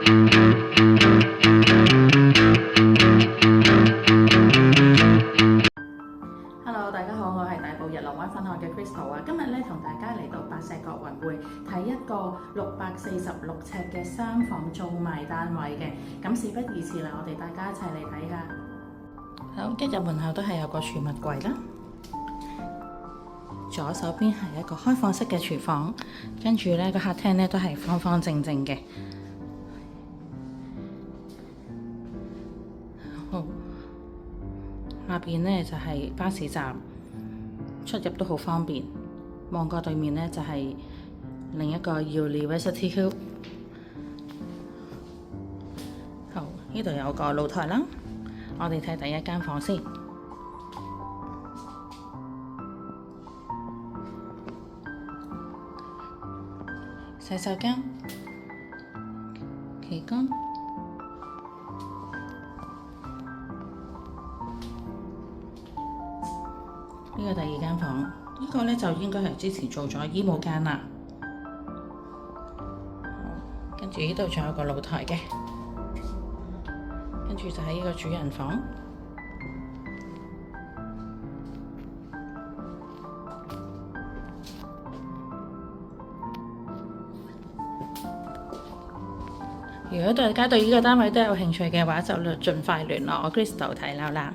Hello，大家好，我係大埔日浪灣分行嘅 Crystal 啊，今日咧同大家嚟到白石角雲匯睇一個646尺嘅3房做賣單位嘅，咁事不宜遲啦，我哋大家一齊嚟睇下。好，一入門口都係有個儲物櫃啦，左手邊係一個開放式嘅廚房，跟住咧個客廳咧都係方方正正嘅。好，下邊呢就係巴士站，出入都好方便。望過對面呢就係另一個 University Hill。好，呢度有個露台啦。我哋睇第一間房先。洗手間、旗杆。呢個第二間房，呢個呢就應該係之前做咗醫務間啦。跟住呢度仲有個露台嘅，跟住就係呢個主人房。如果大家對呢個單位都有興趣嘅話，就盡快聯絡我 Crystal 睇樓啦。